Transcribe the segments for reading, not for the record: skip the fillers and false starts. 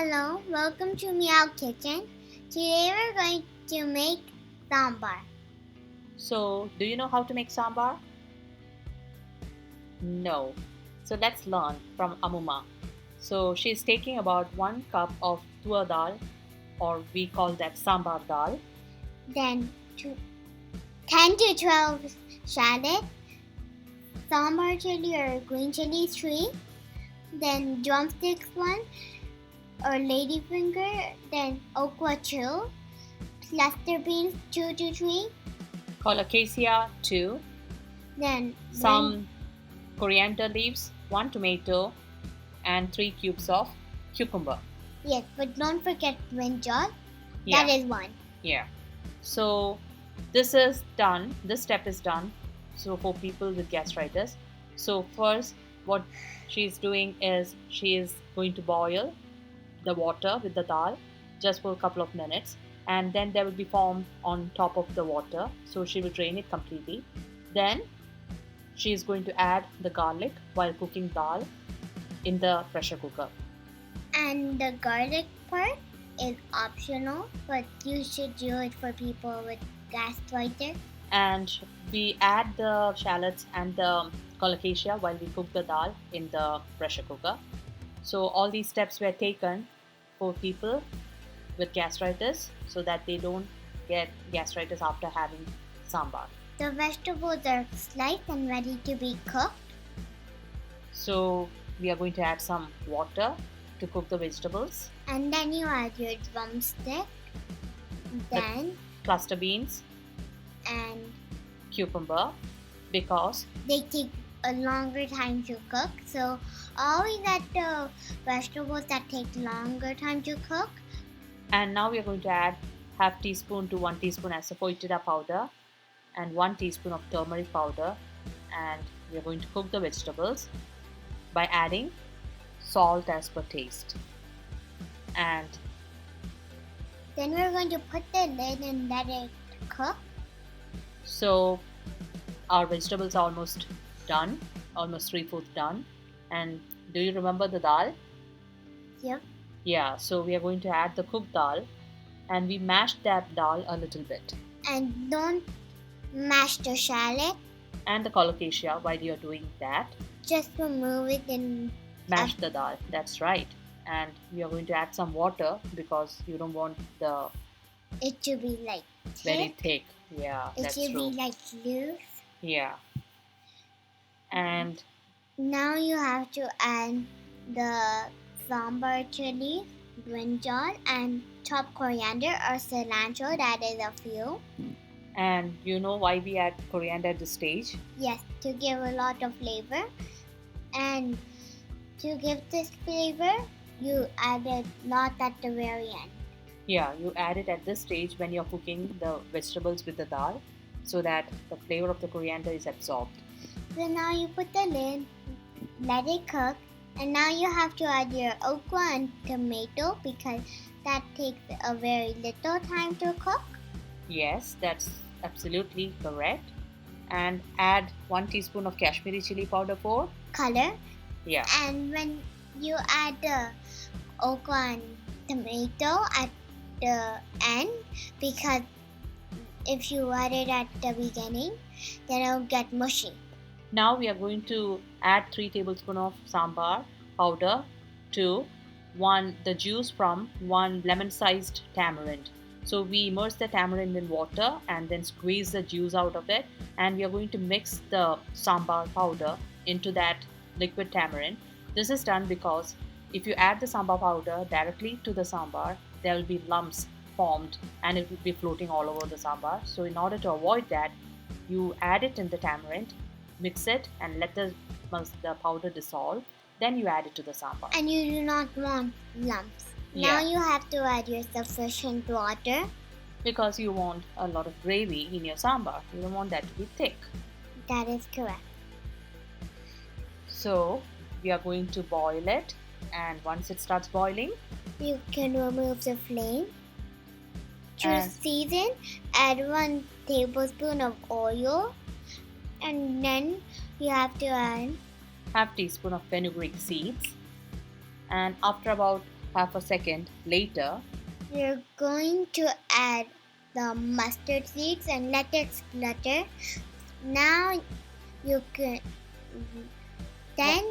Hello, welcome to Meowkitchen. Today we're going to make sambar. So, do you know how to make sambar? No. So, let's learn from Amuma. So, she's taking about 1 cup of tuvar dal, or we call that sambar dal, Then 10 to 12 shallot, sambar chili or green chili 3, then drumsticks 1 or ladyfinger, then okra 2, cluster beans 2 to 3, colocasia 2, then some coriander leaves, 1 tomato, and 3 cubes of cucumber. Yes, but don't forget brinjal. Yeah. That is 1. Yeah. So, this is done. This step is done. So, for people with gastritis. So, first, what she's doing is she is going to boil the water with the dal just for a couple of minutes, and then there will be foam on top of the water, so she will drain it completely. Then she is going to add the garlic while cooking dal in the pressure cooker. And the garlic part is optional, but you should do it for people with gastritis. And we add the shallots and the colocasia while we cook the dal in the pressure cooker. So all these steps were taken for people with gastritis so that they don't get gastritis after having sambar. The vegetables are sliced and ready to be cooked. So we are going to add some water to cook the vegetables. And then you add your drumstick, then cluster beans and cucumber, because they take a longer time to cook. So always add the vegetables that take longer time to cook. And now we are going to add half teaspoon to 1 teaspoon asafoetida powder and 1 teaspoon of turmeric powder, and we are going to cook the vegetables by adding salt as per taste. And then we're going to put the lid and let it cook. So our vegetables are almost done, almost 3/4 done. And do you remember the dal? Yep. Yeah, so we are going to add the cooked dal, and we mashed that dal a little bit. And don't mash the shallot. And the colocasia while you're doing that. Just remove it and mash the dal. That's right. And we are going to add some water because you don't want it to be like very thick. Yeah, that's true. It should be like loose. Yeah. And now you have to add the sambar chili, brinjal, and chopped coriander or cilantro. That is a few. And you know why we add coriander at this stage? Yes, to give a lot of flavor. And to give this flavor, you add a lot at the very end. Yeah, you add it at this stage when you're cooking the vegetables with the dal so that the flavor of the coriander is absorbed. So now you put the lid, let it cook, and now you have to add your okra and tomato because that takes a very little time to cook. Yes, that's absolutely correct. And add 1 teaspoon of Kashmiri chili powder for color. Yeah. And when you add the okra and tomato at the end, because if you add it at the beginning, then it'll get mushy. Now we are going to add 3 tablespoons of sambar powder to the juice from 1 lemon-sized tamarind. So we immerse the tamarind in water and then squeeze the juice out of it, and we are going to mix the sambar powder into that liquid tamarind. This is done because if you add the sambar powder directly to the sambar, there will be lumps formed and it will be floating all over the sambar. So in order to avoid that, you add it in the tamarind, mix it, and let the powder dissolve. Then you add it to the sambar. And you do not want lumps. Yeah. Now you have to add your sufficient water. Because you want a lot of gravy in your sambar. You don't want that to be thick. That is correct. So we are going to boil it, and once it starts boiling, you can remove the flame. To season, add 1 tablespoon of oil, and then you have to add half teaspoon of fenugreek seeds. And after about half a second later, we're going to add the mustard seeds and let it splutter. Now you can then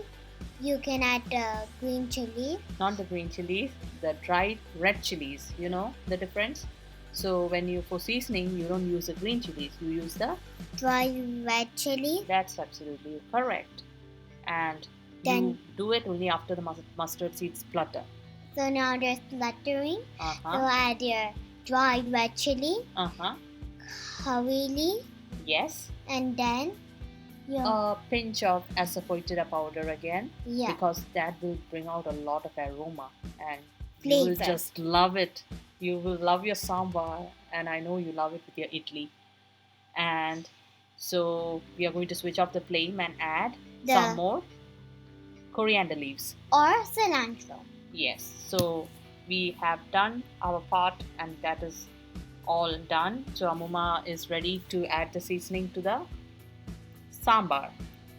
you can add the green chili. not the green chilies, the dried red chilies. You know the difference? So when you for seasoning, you don't use the green chilies, you use the Dry red chili. that's absolutely correct. And Then you do it only after the mustard seeds splutter. so now they're spluttering. So Uh-huh. add your dried red chili, Uh-huh. curry, Yes. and then your A pinch of asafoetida powder again, yeah because that will bring out a lot of aroma and you will flavor. just love it. You will love your sambar, and I know you love it with your idli. And so we are going to switch off the flame and add some The more coriander leaves. or cilantro. Yes, so we have done our part, and that is all done. So Amuma is ready to add the seasoning to the sambar,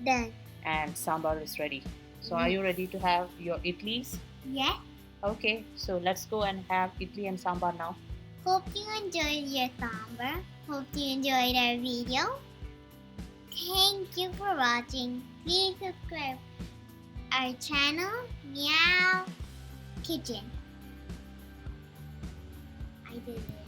Then and sambar is ready. So are you ready to have your idlis? yeah. Okay, so let's go and have idli and sambar now. Hope you enjoyed your sambar. Hope you enjoyed our video. Thank you for watching. Please subscribe our channel, Meow Kitchen. I did it.